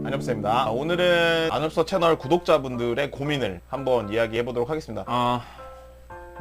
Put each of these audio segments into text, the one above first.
안녕하십니까. 오늘은 안업소 채널 구독자분들의 고민을 한번 이야기해 보도록 하겠습니다.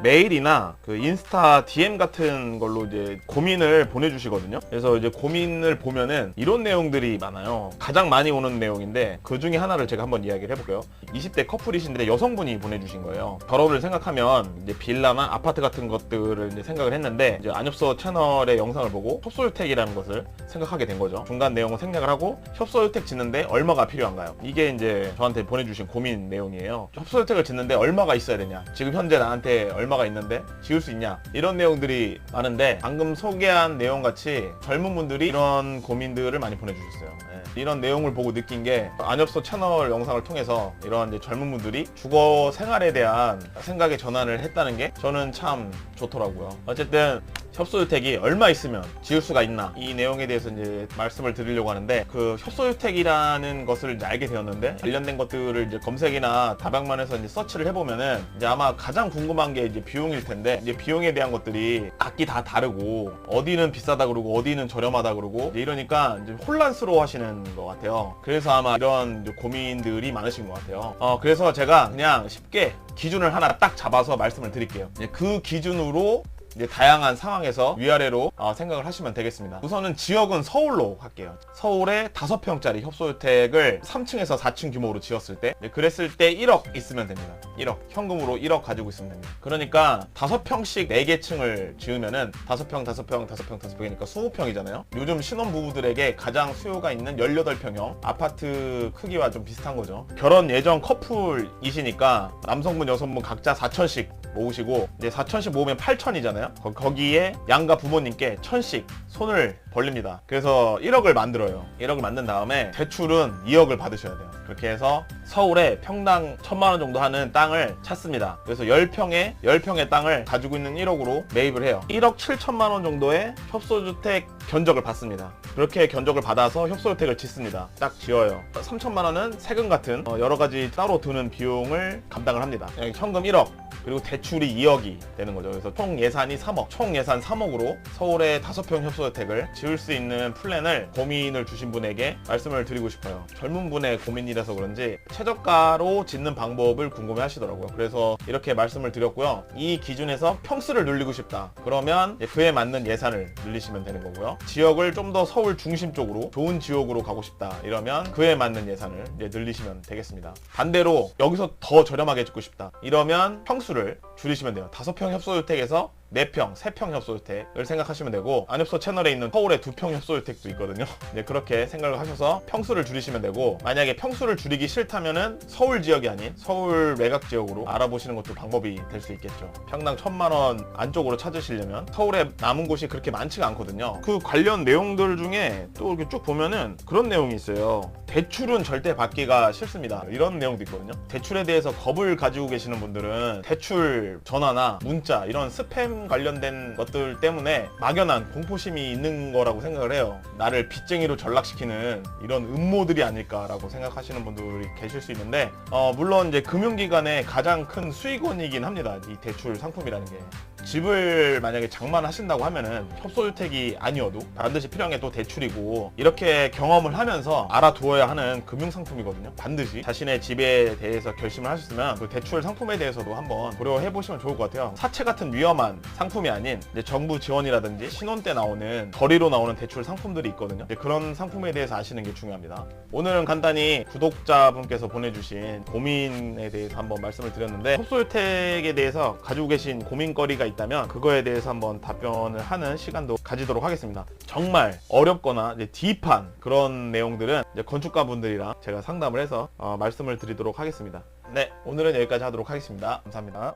메일이나 그 인스타 DM 같은 걸로 이제 고민을 보내주시거든요. 그래서 이제 고민을 보면은 이런 내용들이 많아요. 가장 많이 오는 내용인데 그 중에 하나를 제가 한번 이야기를 해볼게요. 20대 커플이신데 여성분이 보내주신 거예요. 결혼을 생각하면 이제 빌라나 아파트 같은 것들을 이제 생각을 했는데 이제 안엽서 채널의 영상을 보고 협소주택이라는 것을 생각하게 된 거죠. 중간 내용을 생략을 하고 협소주택 짓는데 얼마가 필요한가요? 이게 이제 저한테 보내주신 고민 내용이에요. 협소주택을 짓는데 얼마가 있어야 되냐? 지금 현재 나한테 얼마가 있는데 지을 수 있냐, 이런 내용들이 많은데 방금 소개한 내용 같이 젊은 분들이 이런 고민들을 많이 보내주셨어요. 이런 내용을 보고 느낀 게 안엽소 채널 영상을 통해서 이런 이제 젊은 분들이 주거 생활에 대한 생각의 전환을 했다는 게 저는 참 좋더라고요. 어쨌든 협소주택이 얼마 있으면 지을 수가 있나, 이 내용에 대해서 이제 말씀을 드리려고 하는데, 그 협소주택이라는 것을 이제 알게 되었는데 관련된 것들을 이제 검색이나 다방면에서 이제 서치를 해보면은 이제 아마 가장 궁금한 게 이제 비용일 텐데, 이제 비용에 대한 것들이 각기 다 다르고 어디는 비싸다 그러고 어디는 저렴하다 그러고 이러니까 이제 혼란스러워 하시는 것 같아요. 그래서 아마 이런 이제 고민들이 많으신 것 같아요. 그래서 제가 그냥 쉽게 기준을 하나 딱 잡아서 말씀을 드릴게요. 그 기준으로 이제 다양한 상황에서 위아래로 생각을 하시면 되겠습니다. 우선은 지역은 서울로 할게요. 서울에 5평짜리 협소주택을 3층에서 4층 규모로 지었을 때, 그랬을 때 1억 있으면 됩니다. 1억. 현금으로 1억 가지고 있으면 됩니다. 그러니까 5평씩 4개 층을 지으면은 5평, 5평, 5평, 5평이니까 20평이잖아요. 요즘 신혼부부들에게 가장 수요가 있는 18평형 아파트 크기와 좀 비슷한 거죠. 결혼 예정 커플이시니까 남성분, 여성분 각자 4천씩 모으시고, 이제 4천씩 모으면 8천이잖아요. 거기에 양가 부모님께 1,000씩 손을 벌립니다. 그래서 1억을 만들어요. 1억을 만든 다음에 대출은 2억을 받으셔야 돼요. 그렇게 해서 서울에 평당 1,000만 원 정도 하는 땅을 찾습니다. 그래서 10평의 땅을 가지고 있는 1억으로 매입을 해요. 1억 7천만 원 정도의 협소주택 견적을 받습니다. 그렇게 견적을 받아서 협소주택을 짓습니다. 딱 지어요. 3천만 원은 세금 같은 여러 가지 따로 드는 비용을 감당을 합니다. 현금 1억, 그리고 대출이 2억이 되는 거죠. 그래서 총 예산이 3억, 총 예산 3억으로 서울에 5평 협소주택을 지을 수 있는 플랜을 고민을 주신 분에게 말씀을 드리고 싶어요. 젊은 분의 고민이라서 그런지 최저가로 짓는 방법을 궁금해 하시더라고요. 그래서 이렇게 말씀을 드렸고요. 이 기준에서 평수를 늘리고 싶다, 그러면 그에 맞는 예산을 늘리시면 되는 거고요. 지역을 좀 더 서울 중심 쪽으로 좋은 지역으로 가고 싶다, 이러면 그에 맞는 예산을 늘리시면 되겠습니다. 반대로 여기서 더 저렴하게 짓고 싶다, 이러면 평수를 줄이시면 돼요. 5평 협소주택에서 4평, 3평 협소주택을 생각하시면 되고, 안엽소 채널에 있는 서울에 2평 협소주택도 있거든요. 그렇게 생각을 하셔서 평수를 줄이시면 되고, 만약에 평수를 줄이기 싫다면은 서울 지역이 아닌 서울 외곽 지역으로 알아보시는 것도 방법이 될 수 있겠죠. 평당 1,000만 원 안쪽으로 찾으시려면 서울에 남은 곳이 그렇게 많지가 않거든요. 그 관련 내용들 중에 또 이렇게 쭉 보면은 그런 내용이 있어요. 대출은 절대 받기가 싫습니다, 이런 내용도 있거든요. 대출에 대해서 겁을 가지고 계시는 분들은 대출 전화나 문자, 이런 스팸 관련된 것들 때문에 막연한 공포심이 있는 거라고 생각을 해요. 나를 빚쟁이로 전락시키는 이런 음모들이 아닐까라고 생각하시는 분들이 계실 수 있는데, 물론 이제 금융기관의 가장 큰 수익원이긴 합니다, 이 대출 상품이라는 게. 집을 만약에 장만하신다고 하면은 협소주택이 아니어도 반드시 필요한 게 또 대출이고, 이렇게 경험을 하면서 알아두어야 하는 금융상품이거든요. 반드시 자신의 집에 대해서 결심을 하셨으면 그 대출 상품에 대해서도 한번 고려해 보시면 좋을 것 같아요. 사채 같은 위험한 상품이 아닌 이제 정부 지원이라든지 신혼 때 나오는 거리로 나오는 대출 상품들이 있거든요. 그런 상품에 대해서 아시는 게 중요합니다. 오늘은 간단히 구독자분께서 보내주신 고민에 대해서 한번 말씀을 드렸는데, 협소주택에 대해서 가지고 계신 고민거리가 있다면 그거에 대해서 한번 답변을 하는 시간도 가지도록 하겠습니다. 정말 어렵거나 이제 딥한 그런 내용들은 이제 건축가분들이랑 제가 상담을 해서 말씀을 드리도록 하겠습니다. 네, 오늘은 여기까지 하도록 하겠습니다. 감사합니다.